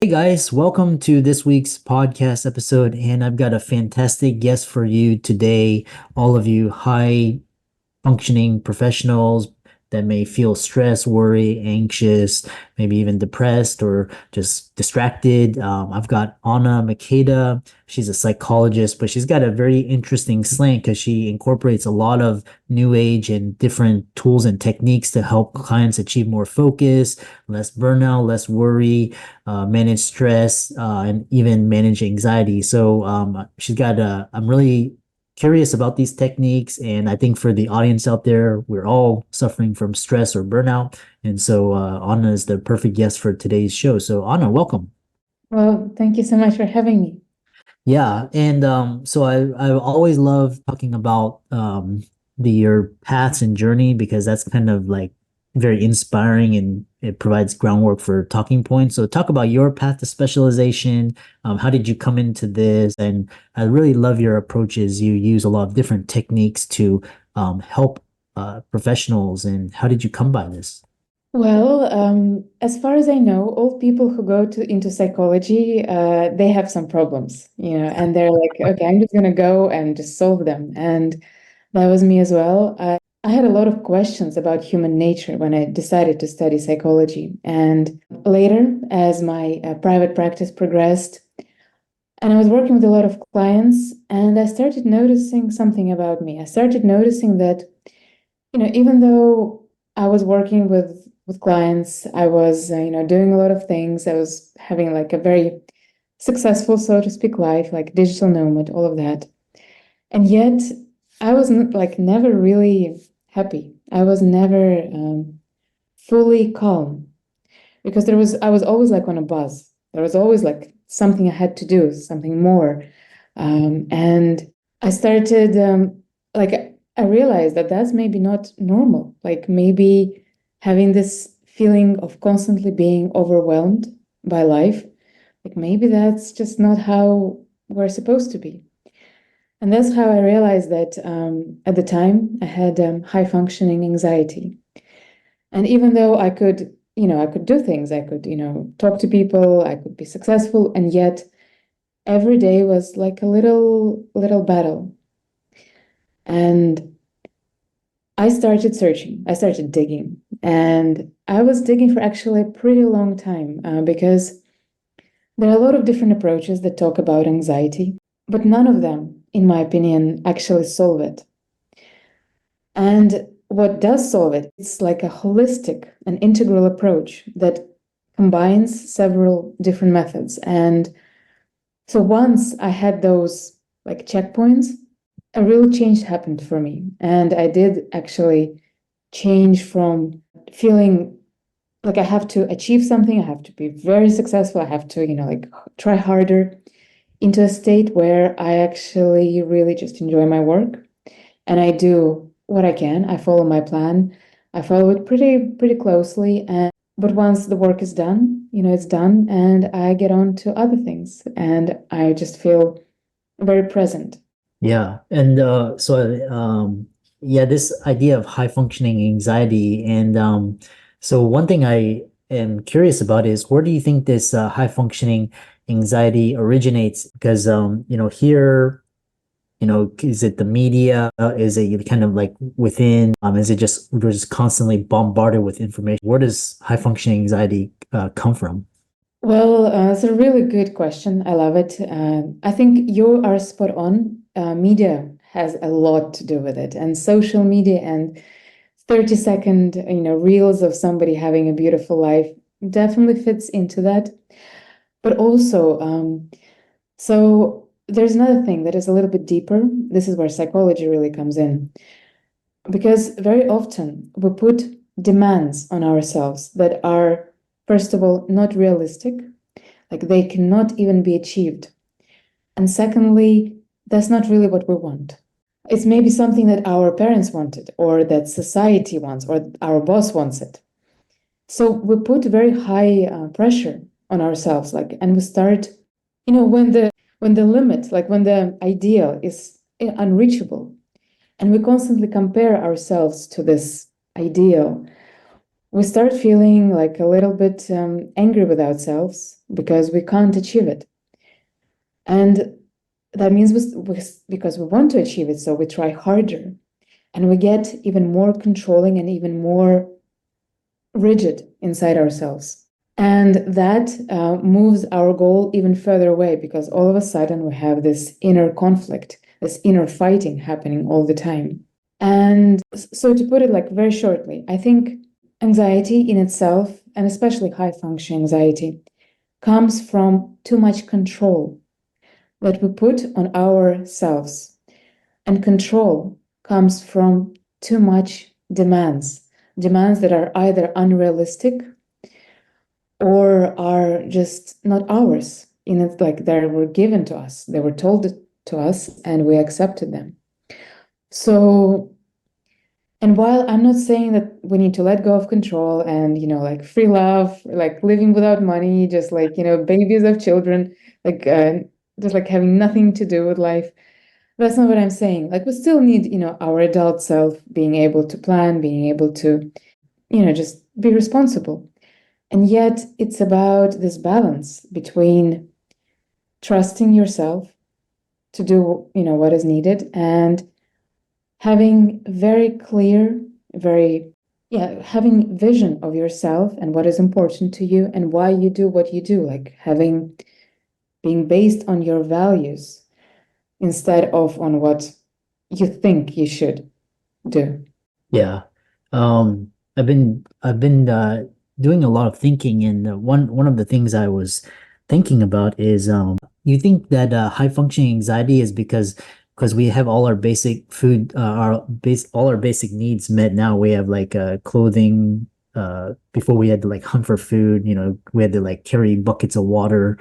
Hey guys, welcome to this week's podcast episode. And I've got a fantastic guest for you today. All of you high functioning professionals that may feel stressed, worry, anxious, maybe even depressed or just distracted. I've got Anna Mikeda. She's a psychologist, but she's got a very interesting slant because she incorporates a lot of new age and different tools and techniques to help clients achieve more focus, less burnout, less worry, manage stress, and even manage anxiety. So she's got I'm really curious about these techniques. And I think for the audience out there, we're all suffering from stress or burnout. And so Anna is the perfect guest for today's show. So Anna, welcome. Well, thank you so much for having me. Yeah, and so I always love talking about your paths and journey because that's kind of like very inspiring and it provides groundwork for talking points. So talk about your path to specialization. How did you come into this? And I really love your approaches. You use a lot of different techniques to help professionals. And how did you come by this? Well, as far as I know, all people who go into psychology, they have some problems, and they're like, okay, I'm just gonna go and just solve them. And that was me as well. I had a lot of questions about human nature when I decided to study psychology. And later, as my private practice progressed, and I was working with a lot of clients, and I started noticing something about me. I started noticing that even though I was working with clients, I was doing a lot of things. I was having like a very successful, so to speak, life, like digital nomad, all of that. And yet, I was like never really happy. I was never fully calm because I was always like on a buzz. There was always like something I had to do, something more. And I started like I realized that that's maybe not normal. Like maybe having this feeling of constantly being overwhelmed by life, like maybe that's just not how we're supposed to be. And that's how I realized that at the time I had high functioning anxiety. And even though I could do things, I could, talk to people, I could be successful, and yet every day was like a little battle. And I started searching, I started digging, and I was digging for actually a pretty long time because there are a lot of different approaches that talk about anxiety, but none of them, in my opinion, actually solve it. And what does solve it? It's like a holistic and integral approach that combines several different methods. And so once I had those like checkpoints, a real change happened for me. And I did actually change from feeling like I have to achieve something, I have to be very successful, I have to, like try harder, into a state where I actually really just enjoy my work and I do what I can. I follow my plan. I follow it pretty closely. And but once the work is done, it's done, and I get on to other things, and I just feel very present. Yeah. And yeah, this idea of high functioning anxiety. And so one thing I am curious about is where do you think this high functioning anxiety originates? Because here, is it the media? Is it kind of like within? Is it just we're just constantly bombarded with information? Where does high functioning anxiety come from? Well, it's a really good question. I love it. I think you are spot on. Media has a lot to do with it, and social media and 30-second, reels of somebody having a beautiful life definitely fits into that. But also, so there's another thing that is a little bit deeper. This is where psychology really comes in. Because very often we put demands on ourselves that are, first of all, not realistic, like they cannot even be achieved. And secondly, that's not really what we want. It's maybe something that our parents wanted, or that society wants, or our boss wants it. So we put very high pressure on ourselves, like, and we start, when the limit, like when the ideal is unreachable, and we constantly compare ourselves to this ideal, we start feeling like a little bit angry with ourselves because we can't achieve it. And that means because we want to achieve it, so we try harder and we get even more controlling and even more rigid inside ourselves. And that moves our goal even further away because all of a sudden we have this inner conflict, this inner fighting happening all the time. And so, to put it like very shortly, I think anxiety in itself, and especially high functioning anxiety, comes from too much control that we put on ourselves. And control comes from too much demands that are either unrealistic or are just not ours. In it, like they were given to us, they were told to us, and we accepted them. So, and while I'm not saying that we need to let go of control and, like free love, like living without money, just like, babies of children, like just like having nothing to do with life, that's not what I'm saying. Like we still need, our adult self being able to plan, being able to, just be responsible. And yet it's about this balance between trusting yourself to do, what is needed and having very clear, having vision of yourself and what is important to you and why you do what you do, like being based on your values instead of on what you think you should do. Yeah. I've been doing a lot of thinking, and one of the things I was thinking about is you think that high functioning anxiety is because we have all our basic food all our basic needs met now. We have like clothing. Before we had to like hunt for food, we had to like carry buckets of water,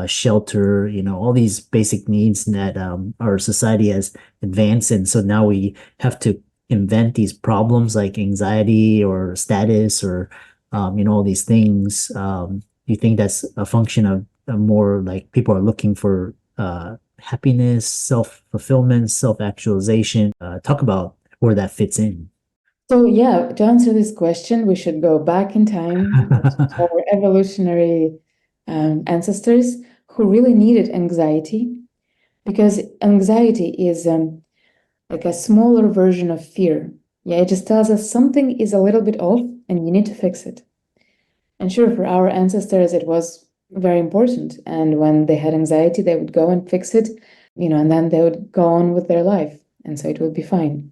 shelter, all these basic needs that our society has advanced, and so now we have to invent these problems like anxiety or status or all these things. You think that's a function of more like people are looking for happiness, self-fulfillment, self-actualization? Talk about where that fits in. So, yeah, to answer this question, we should go back in time to our evolutionary ancestors who really needed anxiety because anxiety is like a smaller version of fear. Yeah, it just tells us something is a little bit off and you need to fix it. And sure, for our ancestors, it was very important. And when they had anxiety, they would go and fix it, and then they would go on with their life. And so it would be fine.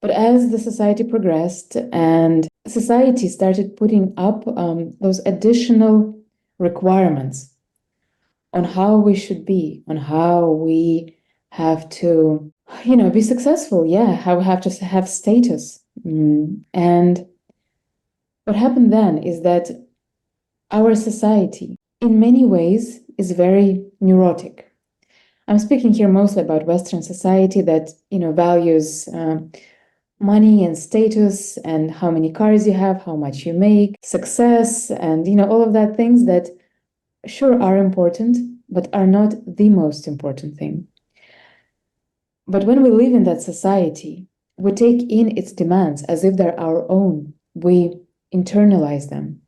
But as the society progressed and society started putting up those additional requirements on how we should be, on how we have to, be successful. Yeah, how we have to have status. And what happened then is that our society, in many ways, is very neurotic. I'm speaking here mostly about Western society that, values money and status and how many cars you have, how much you make, success, and, all of that things that sure are important, but are not the most important thing. But when we live in that society, we take in its demands as if they're our own. We internalize them.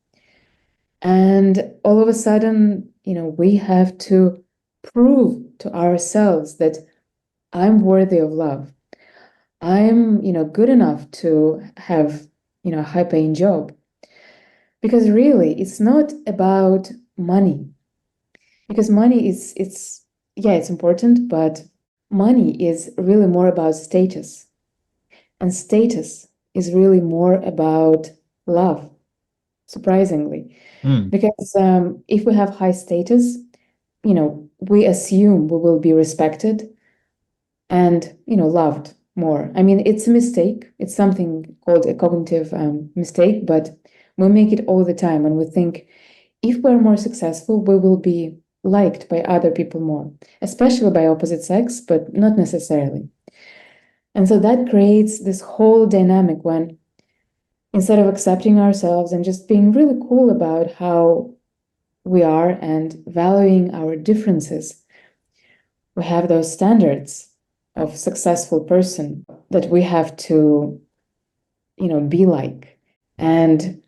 And all of a sudden, we have to prove to ourselves that I'm worthy of love. I'm, good enough to have, a high paying job. Because really, it's not about money. Because money it's important, but money is really more about status. And status is really more about love, surprisingly. Mm. Because if we have high status, we assume we will be respected and, loved more. I mean, it's a mistake. It's something called a cognitive mistake, but we make it all the time. And we think if we're more successful, we will be liked by other people more, especially by opposite sex, but not necessarily. And so that creates this whole dynamic when instead of accepting ourselves and just being really cool about how we are and valuing our differences, we have those standards of successful person that we have to, be like. And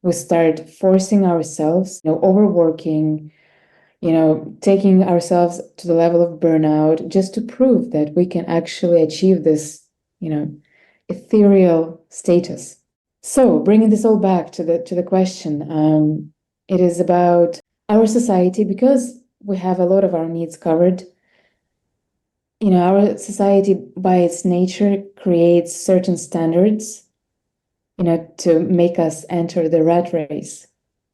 we start forcing ourselves, overworking, taking ourselves to the level of burnout just to prove that we can actually achieve this, ethereal status. So, bringing this all back to the question, it is about our society, because we have a lot of our needs covered. Our society, by its nature, creates certain standards, to make us enter the rat race,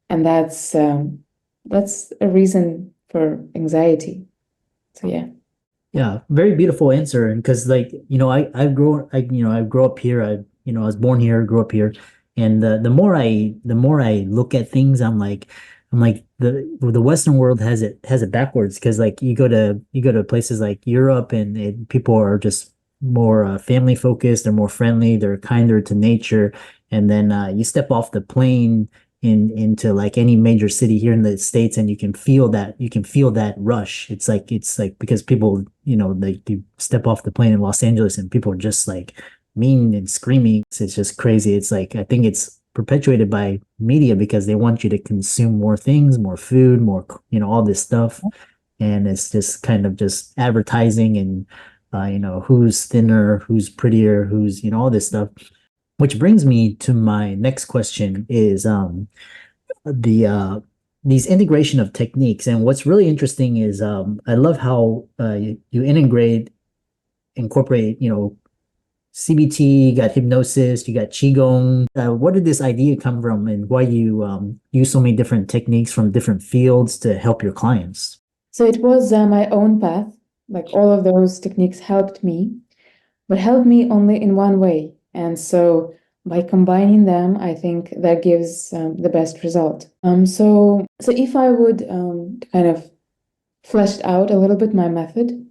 and that's a reason for anxiety. So yeah. Yeah, very beautiful answer. And because I grew up here. I was born here, grew up here. And the more I look at things, I'm like the Western world has it backwards. Because like you go to places like Europe, and people are just more family focused. They're more friendly. They're kinder to nature. And then you step off the plane into like any major city here in the States, and you can feel that rush. It's like because people, like you step off the plane in Los Angeles and people are just like mean and screaming. It's just crazy. It's like I think it's perpetuated by media because they want you to consume more things, more food, more, all this stuff. And it's just kind of just advertising, and who's thinner, who's prettier, who's, all this stuff. Which brings me to my next question is the these integration of techniques. And what's really interesting is I love how you incorporate, CBT, you got hypnosis, you got Qigong. Where did this idea come from, and why you use so many different techniques from different fields to help your clients? So it was my own path. Like all of those techniques helped me, but helped me only in one way. And so by combining them, I think that gives the best result. So if I would kind of flesh out a little bit my method,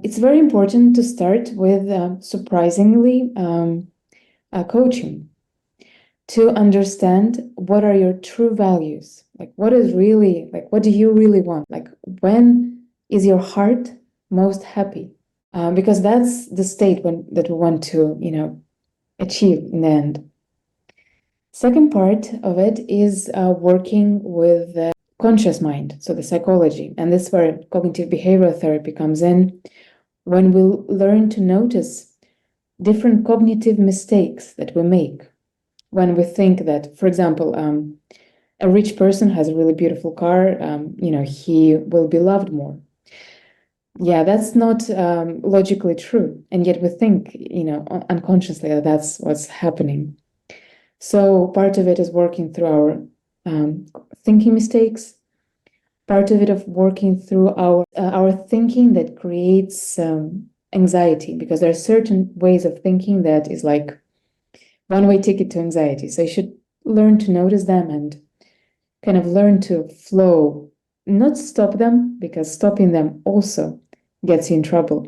it's very important to start with surprisingly coaching, to understand what are your true values, like what is really, like what do you really want, like when is your heart most happy, because that's the state that we want to achieve in the end. Second part of it is working with the conscious mind, so the psychology, and this is where cognitive behavioral therapy comes in, when we learn to notice different cognitive mistakes that we make when we think that, for example, a rich person has a really beautiful car, he will be loved more. Yeah, that's not logically true, and yet we think, unconsciously that that's what's happening. So part of it is working through our thinking mistakes. Part of it of working through our thinking that creates anxiety, because there are certain ways of thinking that is like one-way ticket to anxiety. So you should learn to notice them and kind of learn to flow, not stop them, because stopping them also gets you in trouble,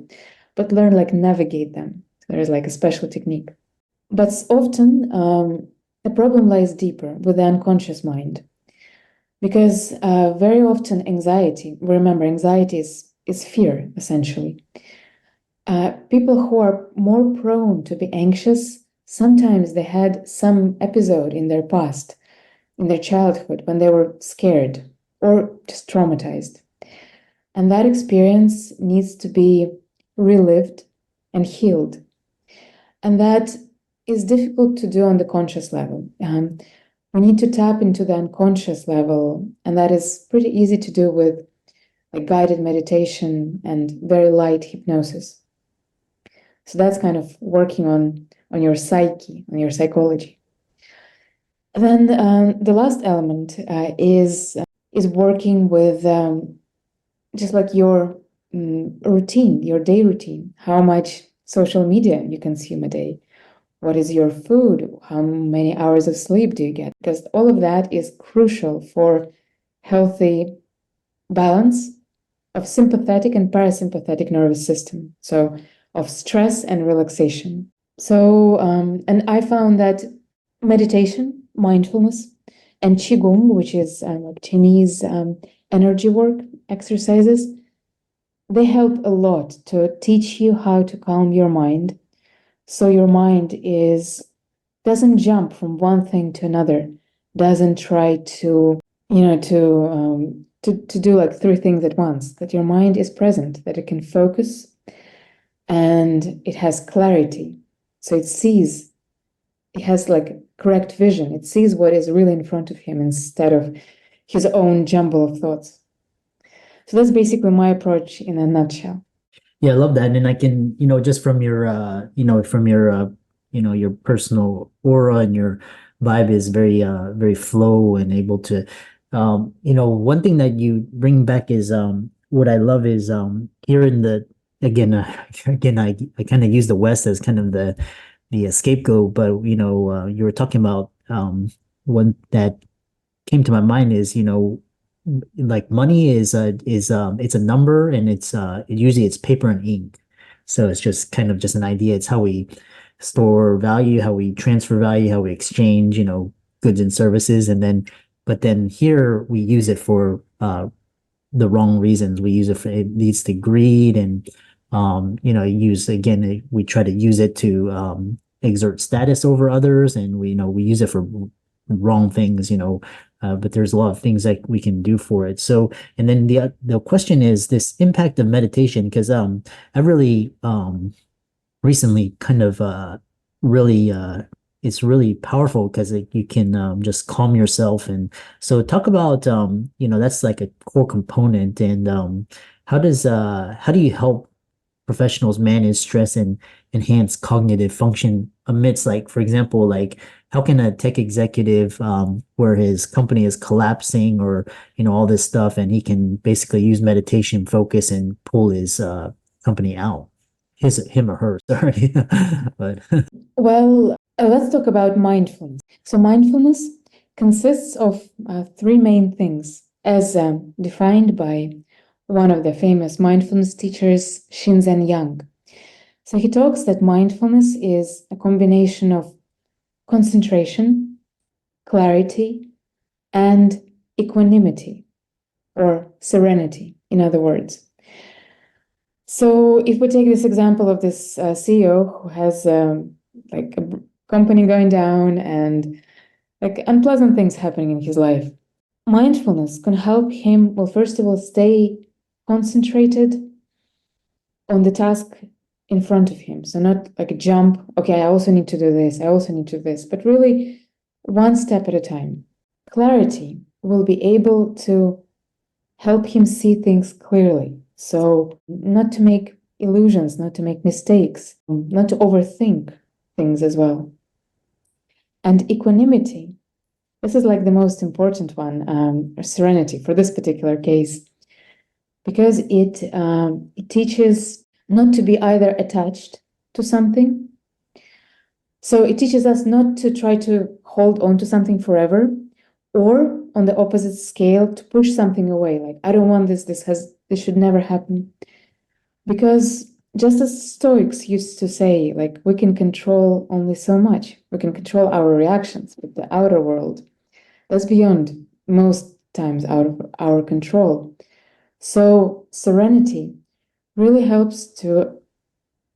but learn like navigate them. So there's like a special technique. But often the problem lies deeper with the unconscious mind, because very often anxiety, remember, anxiety is fear, essentially. People who are more prone to be anxious, sometimes they had some episode in their past, in their childhood, when they were scared or just traumatized. And that experience needs to be relived and healed. And that is difficult to do on the conscious level. We need to tap into the unconscious level, and that is pretty easy to do with like guided meditation and very light hypnosis. So that's kind of working on your psyche, on your psychology. Then the last element is working with just like your routine, your day routine, how much social media you consume a day, what is your food, how many hours of sleep do you get, because all of that is crucial for healthy balance of sympathetic and parasympathetic nervous system, so of stress and relaxation. So and I found that meditation, mindfulness, and Qigong, which is like Chinese energy work exercises, they help a lot to teach you how to calm your mind, so your mind is doesn't jump from one thing to another, doesn't try to, to do like three things at once, that your mind is present, that it can focus and it has clarity. So it has like correct vision. It sees what is really in front of him instead of his own jumble of thoughts. So that's basically my approach in a nutshell. Yeah, I love that. And I can, just from your, your personal aura and your vibe is very, very flow and able to, one thing that you bring back is, what I love is, here in the, again, I kind of use the West as kind of the scapegoat, but, you were talking about, one that came to my mind is, like money it's a number and usually it's paper and ink. So it's just kind of just an idea. It's how we store value, how we transfer value, how we exchange, goods and services. But then here we use it for the wrong reasons. We use it for, it leads to greed and we try to use it to exert status over others, and we use it for wrong things, but there's a lot of things that we can do for it. So, and then the question is this impact of meditation, because I really recently kind of really it's really powerful because you can just calm yourself. And so talk about that's like a core component. And how do you help professionals manage stress and enhance cognitive function amidst, like, for example, like how can a tech executive where his company is collapsing, or all this stuff, and he can basically use meditation focus and pull his company out, him or her, sorry. But Well, let's talk about mindfulness. So, mindfulness consists of three main things, as defined by one of the famous mindfulness teachers, Shinzen Yang. So, he talks that mindfulness is a combination of concentration, clarity, and equanimity, or serenity, in other words. So, if we take this example of this CEO who has like a company going down and like unpleasant things happening in his life, mindfulness can help him, well, first of all, stay concentrated on the task in front of him. So, not like a jump, okay, I also need to do this, I also need to do this, but really one step at a time. Clarity will be able to help him see things clearly. So, not to make illusions, not to make mistakes, not to overthink things as well. And equanimity, this is like the most important one, or serenity for this particular case, because it teaches not to be either attached to something. So it teaches us not to try to hold on to something forever, or on the opposite scale, to push something away. Like, I don't want this, this should never happen. Because just as Stoics used to say, like, we can control only so much. We can control our reactions, but the outer world, that's beyond most times out of our control. So serenity really helps to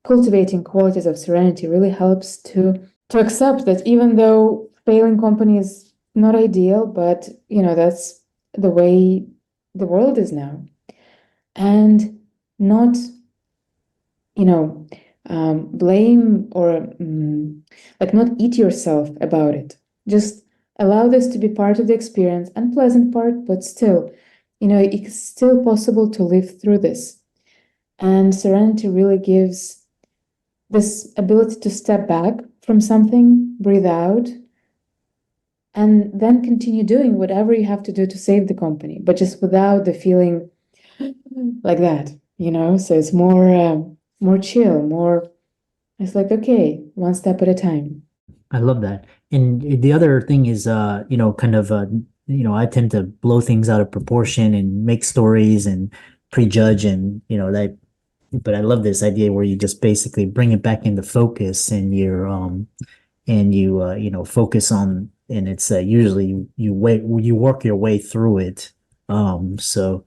cultivating qualities of serenity really helps to accept that even though failing company is not ideal, but that's the way the world is now, and not blame or like not eat yourself about it. Just allow this to be part of the experience, unpleasant part, but still, it's still possible to live through this. And serenity really gives this ability to step back from something, breathe out, and then continue doing whatever you have to do to save the company, but just without the feeling like that, So it's more chill, more. It's like, okay, one step at a time. I love that. And the other thing is, kind of, I tend to blow things out of proportion and make stories and prejudge, and that. But I love this idea where you just basically bring it back into focus, and you focus on, and it's usually you work your way through it. So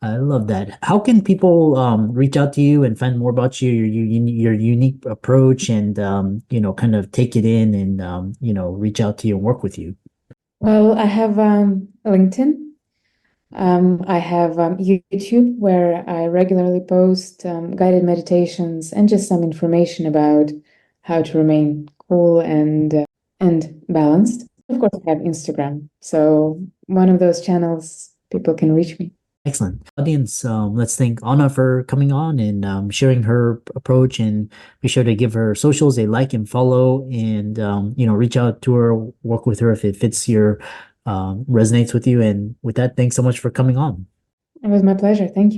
I love that. How can people reach out to you and find more about you, your unique approach, and kind of take it in and reach out to you and work with you? Well, I have LinkedIn. I have YouTube where I regularly post guided meditations and just some information about how to remain cool and balanced. Of course, I have Instagram. So one of those channels, people can reach me. Excellent. Audience, let's thank Anna for coming on and sharing her approach, and be sure to give her socials a like and follow, and reach out to her, work with her if it fits your resonates with you. And with that, thanks so much for coming on. It was my pleasure. Thank you.